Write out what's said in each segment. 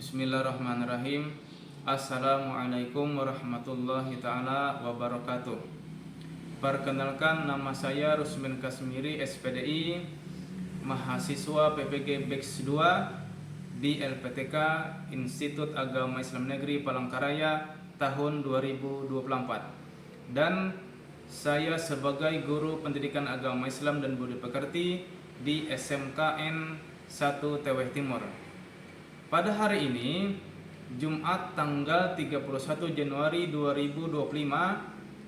Bismillahirrahmanirrahim. Assalamualaikum warahmatullahi ta'ala wabarakatuh. Perkenalkan, nama saya Rusmin Kasmiri, SPDI, mahasiswa PPG Batch 2 di LPTK Institut Agama Islam Negeri Palangkaraya tahun 2024. Dan saya sebagai guru pendidikan agama Islam dan budi pekerti di SMKN 1 Teweh Timur. Pada hari ini, Jumat tanggal 31 Januari 2025,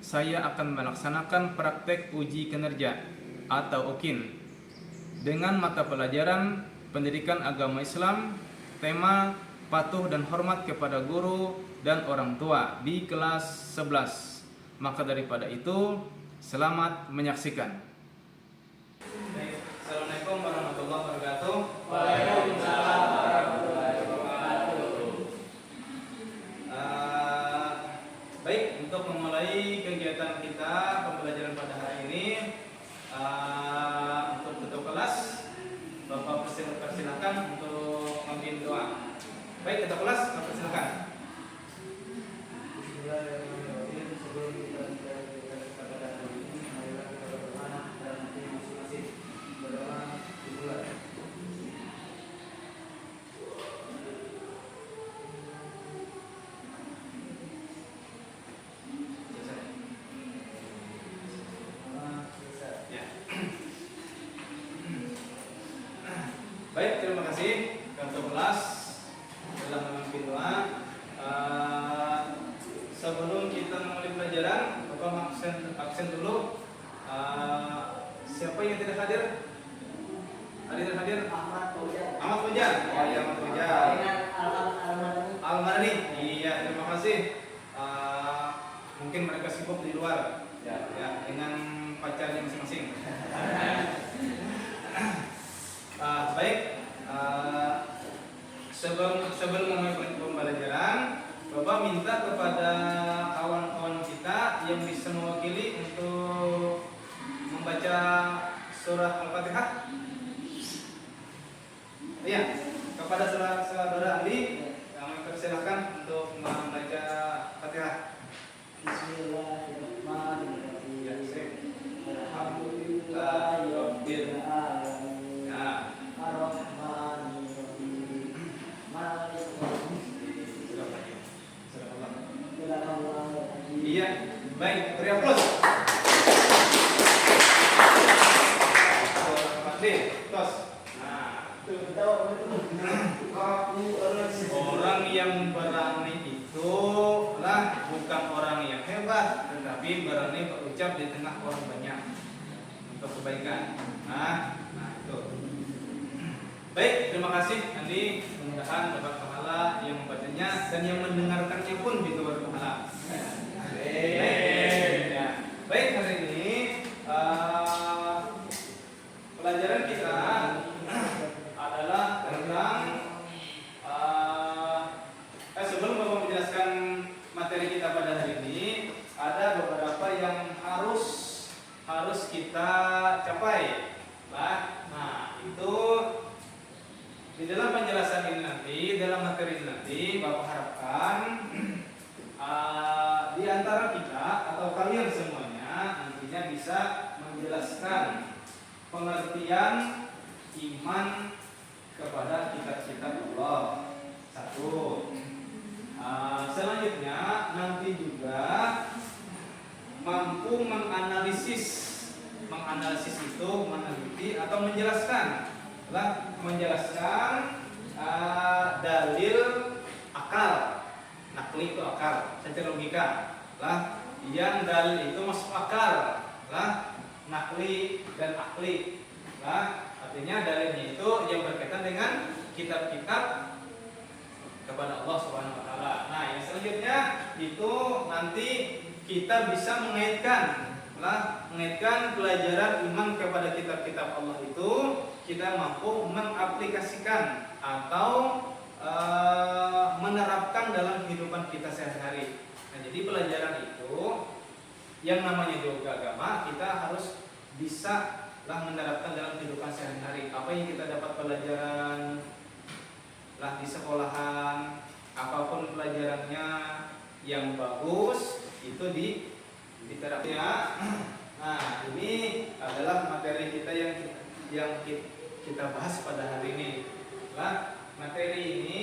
saya akan melaksanakan praktek uji kinerja atau UKIN dengan mata pelajaran Pendidikan Agama Islam, tema patuh dan hormat kepada guru dan orang tua di kelas 11. Maka daripada itu, selamat menyaksikan. Assalamualaikum warahmatullahi wabarakatuh. Waalaikumsalam warahmatullahi wabarakatuh. Baik, untuk memulai kegiatan kita pembelajaran pada hari ini, untuk ketua kelas, Bapak persilakan untuk memimpin doa. Baik, ketua kelas, Bapak persilakan. Bismillahirrahmanirrahim. Sebelum kita bicara kepada hari ini, marilah kita berdoa dan nanti masing-masing berdoa dimulai. Ya. Baik, terima kasih ketua kelas telah memimpin doa. Sebelum kita memulai pelajaran, Bapak absen dulu. Siapa yang tidak hadir? Ada yang hadir? Ahmad Fauzan. Ahmad Fauzan. Oh iya, Ahmad Fauzan. Dengan Almarani. Iya, terima kasih. Mungkin mereka sibuk di luar, ya dengan pacarnya masing-masing. Baik. Sebelum memulai pembelajaran, Bapak minta kepada kawan-kawan kita yang bisa mewakili untuk membaca surah Al-Fatihah. Iya, kepada saudara Ali, kami persilahkan untuk membaca Fatihah. Bismillahirrahmanirrahim. Ya, sip. Alhamdulillahirabbil alamin. Nah, Ar-Rahmanirrahim. Maliki yaumiddin. iya, baik, beri aplaus. Tos. Nah, orang yang berani itu lah bukan orang yang hebat, tetapi berani berucap di tengah orang banyak untuk kebaikan. Nah itu. Baik, terima kasih Andi. Mudah-mudahan dapat pahala yang membacanya dan yang mendengarkannya pun juga berpahala. Ya. Baik, hari ini pelajaran kita adalah tentang sebelum Bapak menjelaskan materi kita pada hari ini, ada beberapa yang harus kita capai. Nah, itu di dalam penjelasan ini nanti, dalam materi ini nanti, Bapak harapkan di antara kita atau kalian semuanya nantinya bisa menjelaskan pengertian iman kepada kitab-kitab Allah. Satu. Selanjutnya nanti juga mampu menganalisis itu meneliti atau menjelaskan dalil akal, nakli itu akal secara logika yang dalil itu masuk akal nakli dan akli artinya dalilnya itu yang berkaitan dengan kitab-kitab kepada Allah Subhanahu wa taala. Nah, yang selanjutnya itu nanti kita bisa mengaitkan pelajaran iman kepada kitab-kitab Allah itu kita mampu mengaplikasikan atau menerapkan dalam kehidupan kita sehari-hari. Nah, jadi pelajaran itu yang namanya juga agama, kita harus bisa menerapkan dalam kehidupan sehari-hari. Apa yang kita dapat pelajaran di sekolahan, pelajarannya yang bagus itu diterapkan ya. Nah, ini adalah materi kita yang kita bahas pada hari ini. Nah, materi ini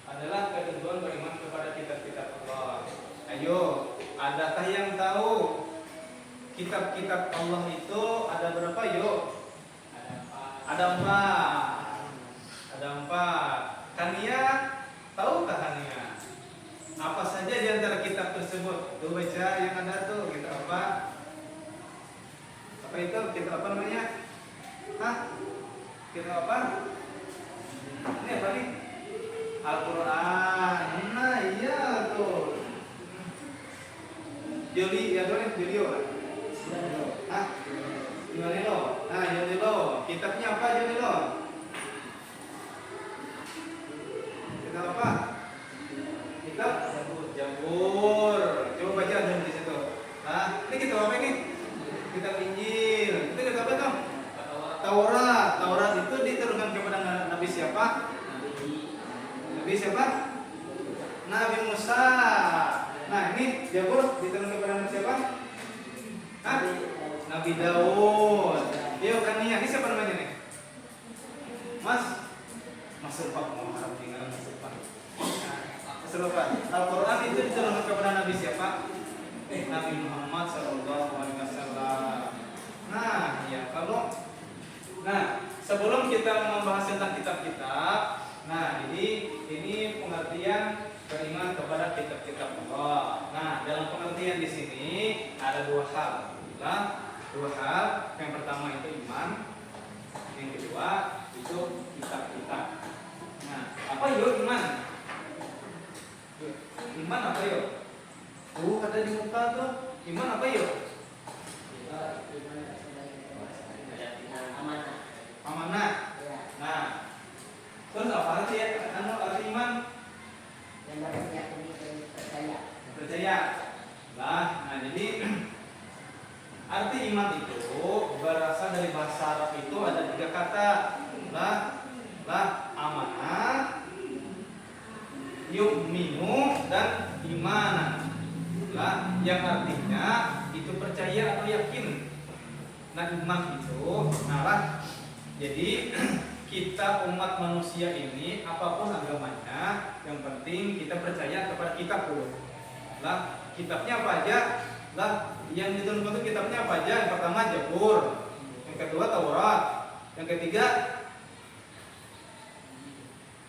adalah ketentuan beriman kepada kitab-kitab Allah. Ayo, adakah yang tahu kitab-kitab Allah itu ada berapa? Yuk. Ada empat. Ada empat. Kania, tahukah Kania? Apa saja di antara kitab tersebut? Tuh baca yang ada tuh, kitab apa? Apa itu? Kitab apa namanya? Hah? Kitab apa? Ini apa nih? Al-Quran. Nah iya tuh. Julio. Hah? Julio. Nah Julio. Kitabnya apa Julio? Kitab apa? Kitab Jabur. Coba baca dulu di situ. Nah, ini kitab apa ini? Kitab Injil. Itu kitab apa tuh? Taurat itu diturunkan kepada Nabi siapa? Nabi siapa? Nabi Musa. Nah, ini Jabur diturunkan kepada Nabi siapa? Hah? Nabi Daud. Yuk kan ini siapa namanya nih? Mas Surpa, mau harap tinggal Mas Surpa. Surpa. Al-Quran itu diturunkan kepada Nabi siapa? Nabi Muhammad SAW. Nah, ya sebelum kita membahas tentang kitab-kitab, nah ini pengertian beriman kepada kitab-kitab Allah. Nah, dalam pengertian di sini ada dua hal. Dua hal. Yang pertama itu iman, yang kedua itu kitab-kitab. Nah, apa yuk iman? Iman apa yuk? Ada di muka tuh. Iman apa yuk? Amanah. Nah, terus apa arti arti iman? Percaya. Nah, jadi arti iman itu berasal dari bahasa Arab itu ada 3 kata. Amanah, yu'minu, dan imanan. Yang artinya itu percaya atau yakin. Nah, iman itu jadi kita umat manusia ini apapun agamanya, yang penting kita percaya kepada kitab dulu. Kitabnya apa aja? Yang diturunkan itu kitabnya apa aja? Yang pertama Jabur, yang kedua Taurat, yang ketiga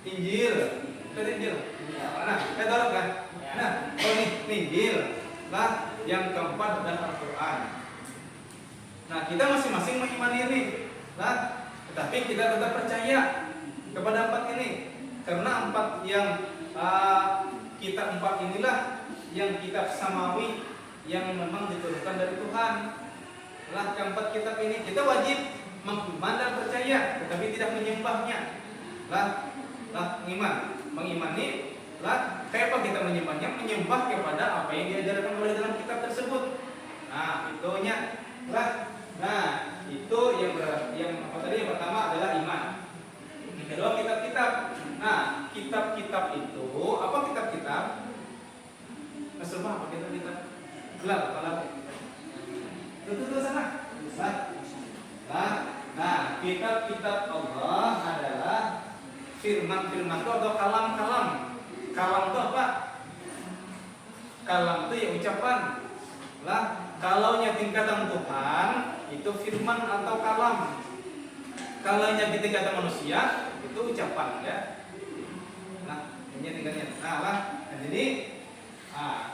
Injil. Injil. Nah, Taurat kan? Nah, ini Injil. Yang keempat adalah Al-Quran. Nah, kita masing-masing mengimani ini. Tetapi kita tetap percaya kepada 4 ini. Karena 4 yang kitab 4 inilah yang kitab samawi yang memang diturunkan dari Tuhan. Keempat kitab ini kita wajib mengiman dan percaya, tetapi tidak menyembahnya. Mengimani. Kayak apa kita menyembahnya? Menyembah kepada apa yang diajarkan oleh dalam kitab tersebut. Nah, itunya. Nah, itu yang apa tadi? Yang pertama adalah iman. Yang kedua kitab-kitab. Nah, kitab-kitab itu apa kitab-kitab? Maksudnya apa kitab-kitab? Gelap, kalau itu sana. Nah, kitab-kitab Allah adalah firman-firman itu atau kalam-kalam. Kalam itu apa? Kalam itu ya ucapan. Kalaunya tingkatan Tuhan itu firman atau kalam. Kalaunya tingkatan manusia itu ucapan ya. Ini tingkatnya. Jadi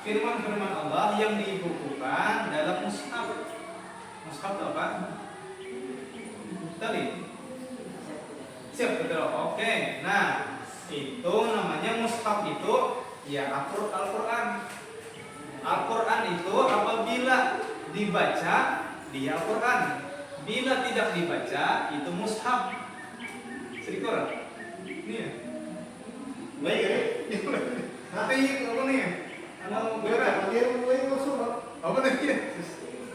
firman-firman Allah yang dibukukan dalam mushaf. Mushaf itu apa? Tadi. Siap betul. Oke. Nah, itu namanya mushaf itu ya Al-Quran. Al-Quran itu apabila dibaca dia Al-Quran. Bila tidak dibaca itu mushaf. Sedikit. Ini ya. Baik ya. Tapi apa nih? Ano berapa? Dia mulai masuk. Apa tadi?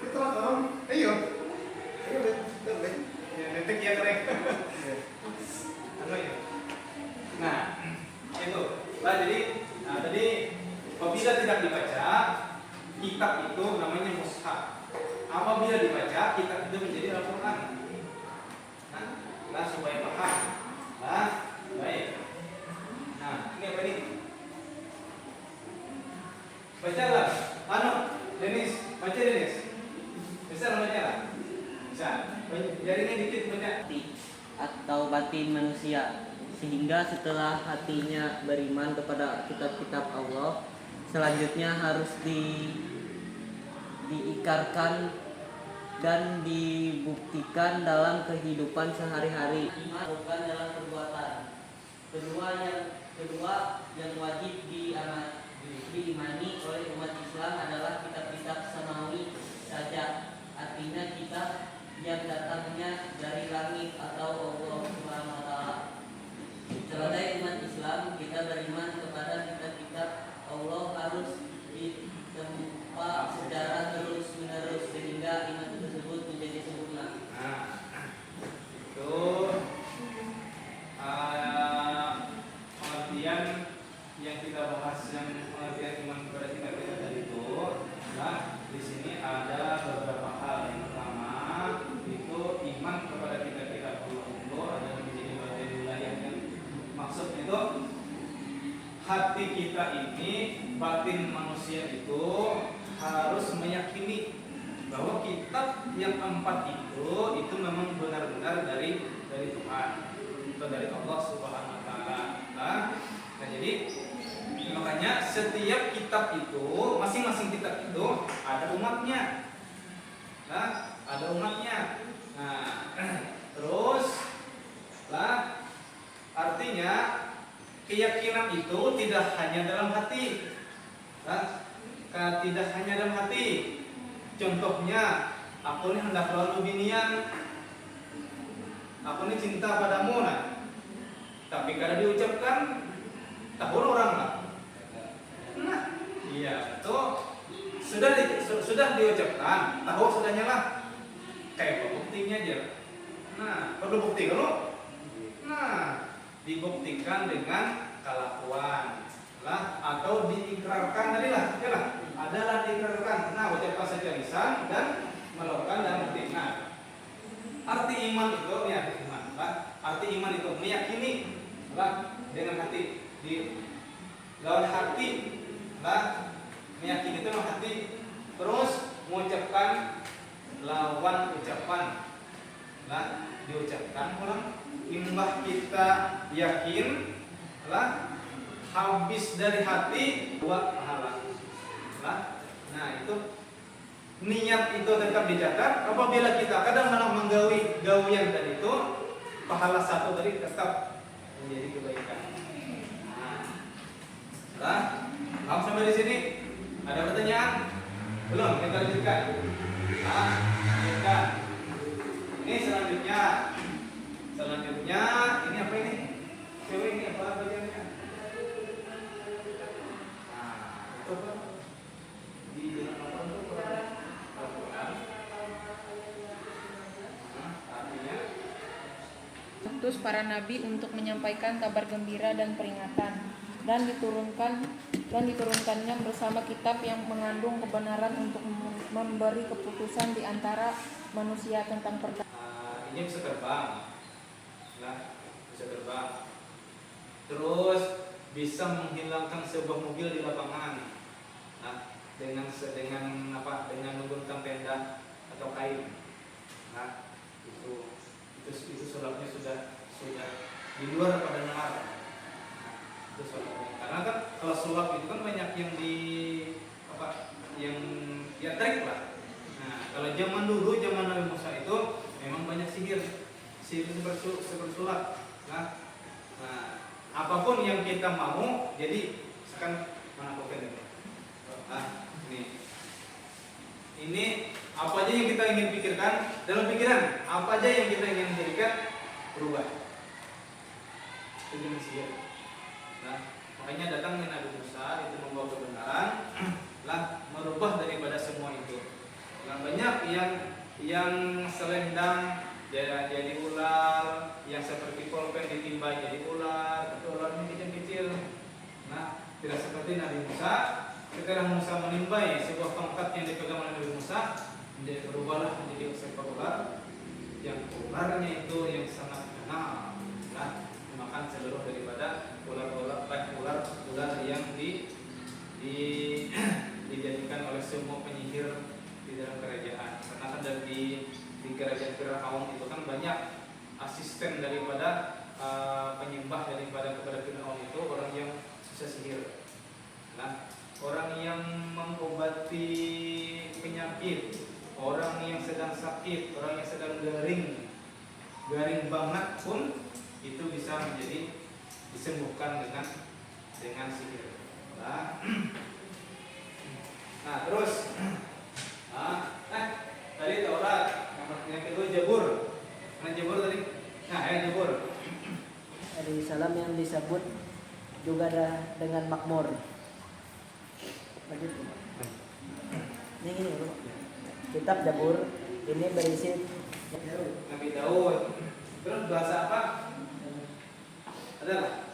Kita lakukan. Ayo. Detik ya keren. Ano ya? Nah, itu. Jadi Nah, tadi apabila tidak dibaca, kitab itu namanya mushaf. Apabila dibaca, kitab itu menjadi Al-Quran. Nah, supaya paham. Nah, baik. Nah, ini apa ini? Bacalah. Denis, baca Denis. Bisa baca lah? Bisa. Jadi ini dikit baca. Atau batin manusia, sehingga setelah hatinya beriman kepada kitab-kitab Allah, selanjutnya harus diikarkan dan dibuktikan dalam kehidupan sehari-hari. Bukan dalam perbuatan. Kedua yang wajib diimani oleh umat Islam adalah kitab-kitab samawi saja, artinya kitab yang datangnya dari langit atau Allah Subhanahu wa taala. Sebagai umat Islam, kita beriman kepada kitab-kitab Allah harus ditempa secara terus-menerus sehingga iman tersebut menjadi sempurna. Nah, itu pengertian yang kita bahas, yang pengertian iman kepada kitab-kitab tadi itu. Nah, di sini ada beberapa hal. Yang pertama itu iman kepada kitab-kitab Allah itu adalah menjadi bagian wilayah yang maksudnya itu hati kita ini, batin manusia itu harus meyakini bahwa kitab yang 4 itu memang benar-benar dari Tuhan atau dari Allah Subhanahu wa taala. Nah, jadi makanya setiap kitab itu, masing-masing kitab itu ada umatnya. Nah, ada umatnya. Nah, terus lah artinya keyakinan itu tidak hanya dalam hati. Nah, tidak hanya dalam hati. Contohnya, aku ini hendak lalu binian, aku ini cinta padamu, nah. Tapi kalau diucapkan, tahun orang lah. Nah, iya, itu sudah diucapkan, tahu sudah nyala. Kayak buktinya aja. Nah, perlu bukti kalau? Nah, dibuktikan dengan kelakuan lah, atau diikrarkan tadi lah, ya lah. Adalah diikrarkan. Nah, ucapkan saja lisan dan melakukan dalam hati. Nah, arti iman itu ya iman, lah. Arti iman itu meyakini lah dengan hati, di lawan hati lah, meyakini itu lawan hati, terus mengucapkan lawan ucapan lah, diucapkan ulang. Imbah kita yakin lah, habis dari hati buat pahala lah. Nah, itu niat itu tetap dicatat. Apabila kita kadang malah menggawi gawian tadi itu, pahala satu tadi tetap menjadi kebaikan. Nah, kamu sampai di sini ada pertanyaan? Belum? Kita lanjutkan. Nah, lanjutkan. Ini selanjutnya ini apa ini? Cewek ini apa bagiannya? Nah, itu apa? Di dalam apa itu Al-Quran? Artinya Utus para nabi untuk menyampaikan kabar gembira dan peringatan, dan diturunkannya bersama kitab yang mengandung kebenaran untuk memberi keputusan di antara manusia tentang perkara. Ini bisa terbang, lah, bisa terbang. Terus bisa menghilangkan sebuah mobil di lapangan, nah, dengan apa? Dengan menggunakan tenda atau kain. Nah, itu sulapnya sudah di luar pada nalar. Nah, itu sulapnya. Karena kan kalau sulap itu kan banyak yang ya trik lah. Nah, kalau zaman dulu, zaman Nabi Musa itu memang banyak sihir sulap. Nah, apapun yang kita mau, jadi sekarang mana pokoknya ini. Nah, ini apa aja yang kita ingin pikirkan dalam pikiran, apa aja yang kita ingin jadikan berubah. Itu jenis sihir. Nah, makanya datang Nabi Musa itu membawa kebenaran, lah merubah daripada semua itu. Nah, banyak yang selendang jadi ular, yang seperti pulpen ditimba jadi ular, itu ularnya kecil-kecil. Nah, tidak seperti sekarang Musa menimbai sebuah tongkat yang dipegang oleh Nabi Musa, menjadi berubahlah menjadi seekor ular yang ularnya itu yang sangat kenal, memakan seluruh daripada ular yang dijadikan oleh semua penyihir di dalam kerajaan. Karena kan di kerajaan Firaun itu kan banyak asisten daripada penyembah kepada Firaun itu orang yang susah sihir. Nah, orang yang mengobati penyakit, orang yang sedang sakit, orang yang sedang garing banget pun itu bisa menjadi disembuhkan dengan sihir. Nah, terus tadi Taurat, yang kedua Jabur. Mana Jabur tadi? Nah, Jabur. Ada salam yang disebut juga dengan makmur. Lanjut. Ini bro. Kitab Jabur ini berisi Nabi Daud. Terus bahasa apa? Adalah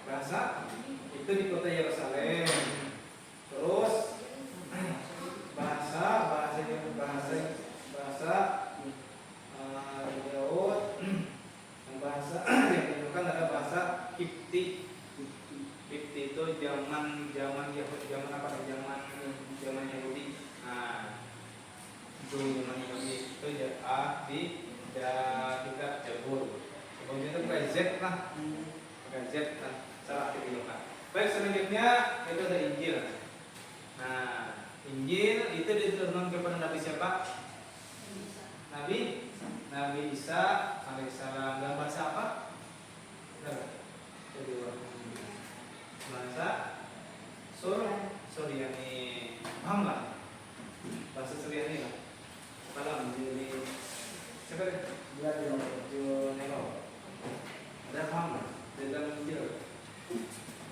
bahasa itu di kota Yerusalem. Terus bahasa Daud, dan bahasa yang digunakan adalah bahasa Kipti. Kipti itu zaman Yahudi. Nah, itu zaman Yahudi itu di kitab Jabur. Kemudian itu pakai Z lah, salah digunakan. Baik, selanjutnya itu ada Injil. Nah, Injil itu diturunkan kepada Nabi siapa? Nabi Isa alaihissalam. Dalam bahasa apa? Bahasa Suryani. Paham lah? Bahasa Suryani lah. Paham? Jadi siapa deh? Ada paham lah? Dalam Injil.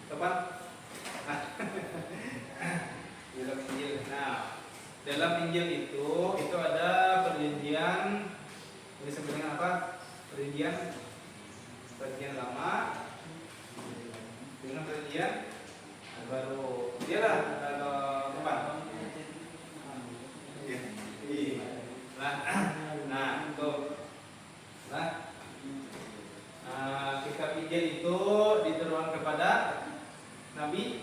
Tepat? Dalam Injil. Nah, dalam Injil itu ada perjanjian, ini disebut dengan apa? Perjanjian lama dengan perjanjian baru. Dialah depan. Nah, itu. Kitab Injil itu diturunkan kepada Nabi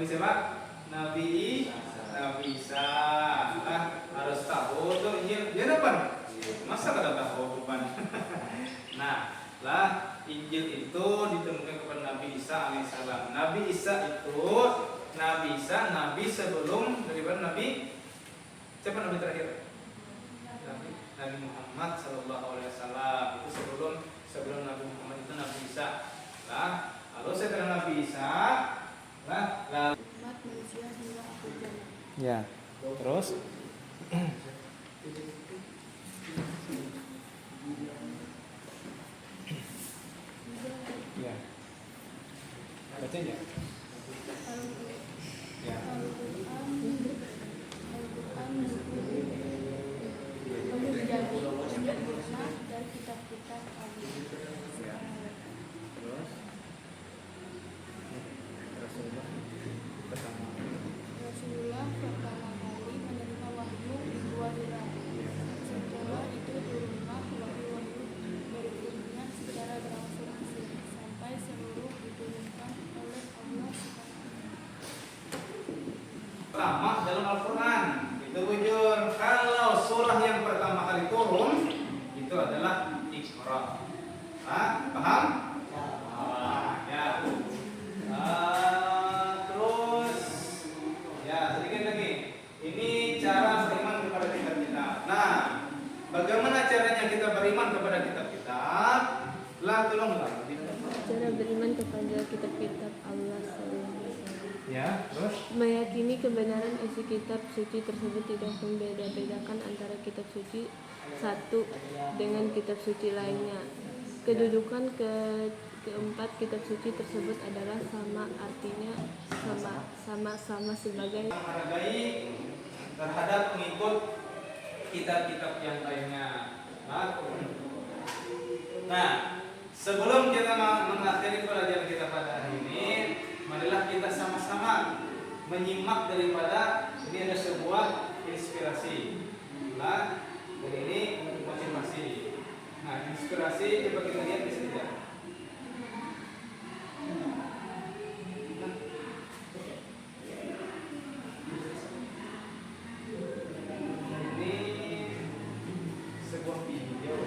siapa? Nabi Isa. Harus tahu tuh Injil dia depan. Masa kada tahu depan? Nah, Injil itu ditemukan kepada Nabi Isa alaihissalam. Nabi Isa nabi sebelum daripada Nabi siapa nabi terakhir? Nabi Muhammad sallallahu alaihi wasallam. Itu sebelum Nabi Muhammad itu Nabi Isa. Lalu setelah Nabi Isa manusia hingga akhir zaman. ya. Terus ya. Baca ya. Ya. Dari kitab-kitab Rasulullah pertama kali menerima wahyu di Gua Hira. Setelah itu turunlah wahyu-wahyu berikutnya secara berangsur-angsur sampai seluruh diturunkan oleh Allah Pertama dalam Al-Quran itu bujur. Kalau surah yang pertama kali turun itu adalah Iqra. Paham? Ya. Terus ya sedikit lagi. Ini cara beriman kepada kitab-kitab. Nah, bagaimana caranya kita beriman kepada kitab-kitab? Tolonglah. Cara beriman kepada kitab-kitab Allah Ya, terus meyakini kebenaran isi kitab suci tersebut tidak membeda-bedakan antara kitab suci satu dengan kitab suci lainnya. Kedudukan keempat kitab suci tersebut adalah sama, artinya sama sebagai menghargai terhadap pengikut kitab-kitab yang lainnya. Nah, Sebelum kita mengakhiri pelajaran kita pada hari ini, marilah kita sama-sama menyimak daripada ini ada sebuah inspirasi. Nah, dan ini motivasi. Nah, inspirasi coba kita lihat di sini ya. Ini sebuah video.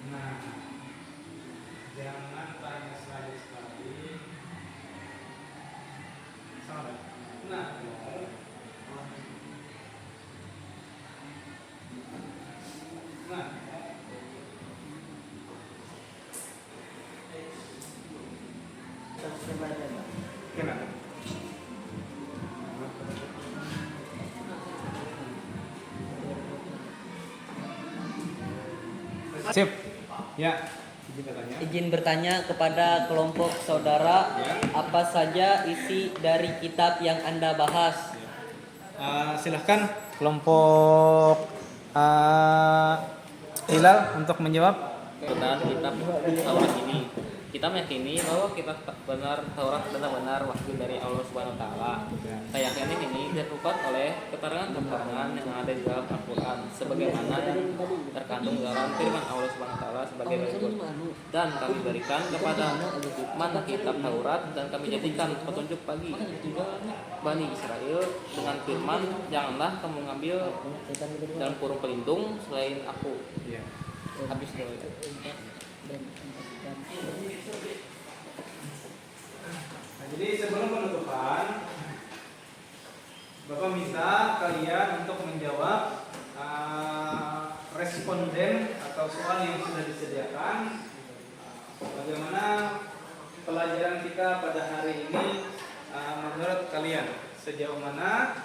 Nah, jangan tanya sekali-sekali. Sama. Nah, kenapa? Sip. Ya. Izin bertanya kepada kelompok saudara, apa saja isi dari kitab yang Anda bahas? Silahkan kelompok Hilal untuk menjawab. Benar kitab Taurat ini. Kita meyakini bahwa kitab benar Taurat benar-benar wahyu dari Allah Subhanahu wa taala. Keyakinan ini dilakukan oleh keterangan-keterangan yang ada di dalam Al-Qur'an sebagaimana yang terkandung dalam firman Allah Subhanahu wa taala sebagai berikut. Dan kami berikan kepada mana kitab Taurat dan kami jadikan petunjuk bagi Bani Israel dengan firman, janganlah kamu ngambil dalam kurung pelindung selain aku. Habis dulu itu. Nah, jadi sebelum penutupan, Bapak minta kalian untuk menjawab responden atau soal yang sudah disediakan. Bagaimana pelajaran kita pada hari ini menurut kalian? Sejauh mana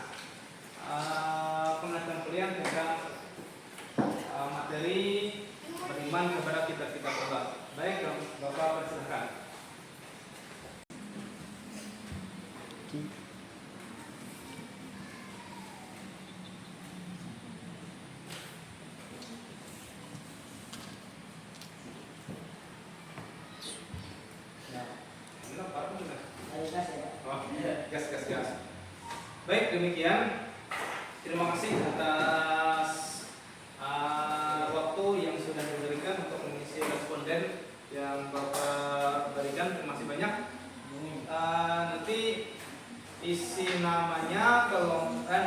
pengetahuan kalian tentang materi beriman kepada kitab-kitab Allah. Baik, Bapak persilakan. Gas. Baik, demikian. Terima kasih atas waktu yang sudah diberikan untuk mengisi responden yang Bapak berikan. Terima kasih banyak. Nanti isi namanya,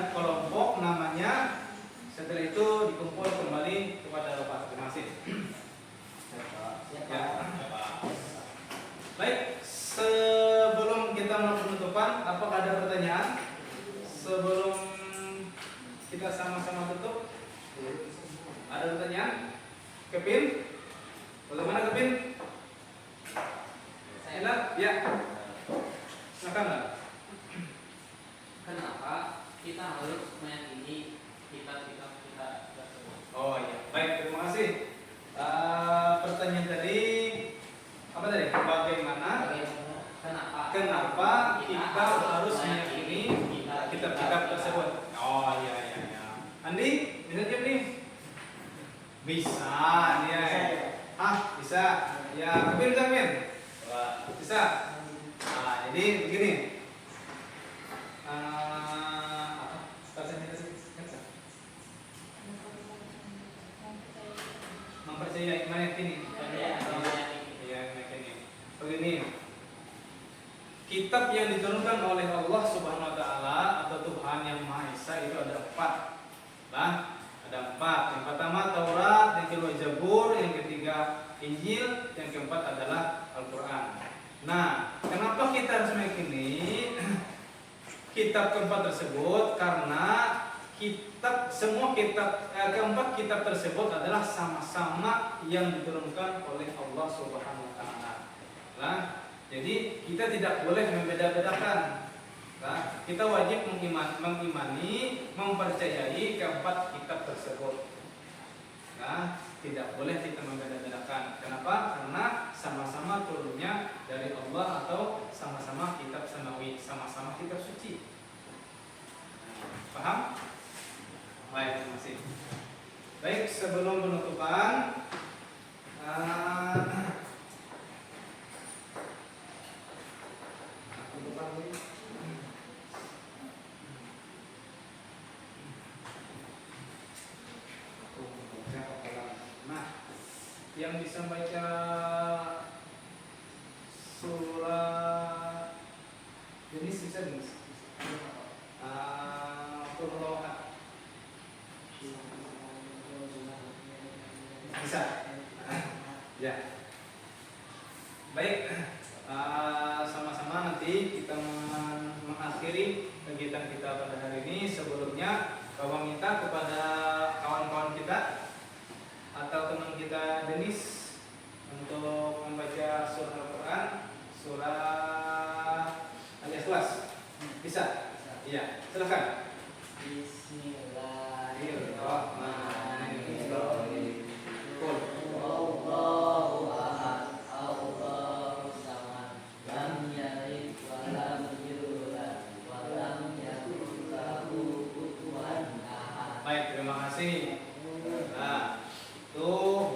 kelompok namanya, setelah itu dikumpul kembali kepada Bapak. Terima kasih. Ya. Baik, sebelum kita melakukan penutupan, apakah ada pertanyaan? Sebelum kita sama-sama tutup, ada pertanyaan? Kevin? Bagaimana Kevin? Saya ya. Silakan lah. Kenapa kita harus meyakini kitab-kitab kita tersebut? Oh iya, baik, terima kasih. Pertanyaan tadi apa tadi? Bagaimana? Kenapa kita harus meyakini kitab-kitab tersebut? Oh iya. Andi, bisa jawab nih? Bisa, ya. Bisa. Ya, Kevin bisa, Kevin? Bisa. Nah, jadi begini. Mempercayai, meyakini. Begini. Kitab yang diturunkan oleh Allah Subhanahu wa taala atau Tuhan yang Maha Esa itu ada 4. Ada 4. Yang pertama Taurat, yang kedua Zabur, yang ketiga Injil, yang keempat adalah Al-Qur'an. Nah, kenapa kita harus meyakini kitab keempat tersebut? Karena keempat kitab tersebut adalah sama-sama yang diturunkan oleh Allah Subhanahu wa taala. Jadi kita tidak boleh membeda-bedakan. Kita wajib mengimani, mempercayai keempat kitab tersebut. Tidak boleh kita membeda-bedakan. Kenapa? Karena sama-sama turunnya dari Allah atau sama-sama kitab samawi, sama-sama kitab suci. Paham? Baik, terima kasih. Baik, sebelum penutupan, yang bisa baca surah jenis bisa Qur'an bisa ya. Baik, sama-sama nanti kita mengakhiri kegiatan kita pada hari ini. Sebelumnya Bapak minta kepada kawan-kawan kita atau teman kita Denis untuk membaca surah Al-Quran, surah Al-Ikhlas. Bisa? Iya, silakan. Bismillahirrahmanirrahim. Allahu ahad, Allahus samad, lam yalid wa lam yulad wa lam yakul lahu kufuwan ahad. Baik, terima kasih. Nah, itu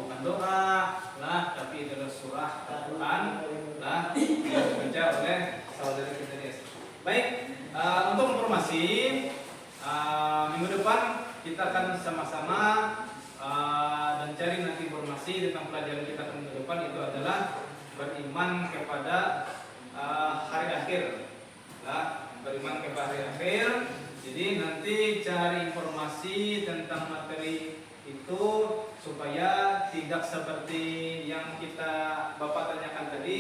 bukan doa lah, tapi itu adalah surah Al-Quran lah yang dibaca oleh saudara kita Des. Baik, untuk informasi minggu depan kita akan sama-sama dan cari nanti informasi tentang pelajaran kita minggu depan, itu adalah beriman kepada hari akhir lah, beriman kepada hari akhir. Jadi nanti cari informasi tentang materi itu supaya tidak seperti yang Bapak tanyakan tadi,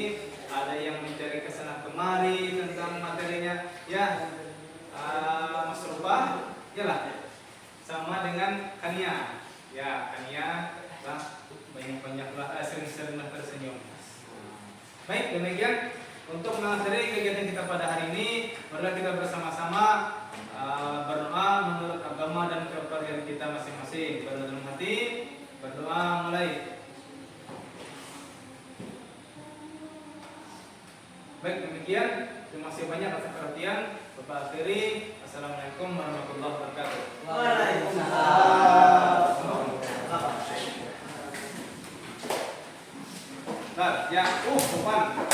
ada yang mencari kesana kemari tentang materinya, ya Mas Rubah, yalah sama dengan Kania, ya Kania lah, banyak-banyaklah sering-seringlah tersenyum. Baik, demikian untuk mengakhiri kegiatan kita pada hari ini. Marilah kita bersama-sama berdoa menurut agama dan kita masing-masing. Berdalam hati, berdoa mulai. Baik, demikian. Terima kasih banyak atas perhatian. Bapak akhiri. Assalamualaikum warahmatullahi wabarakatuh. Waalaikumsalam. Nah, ya, depan.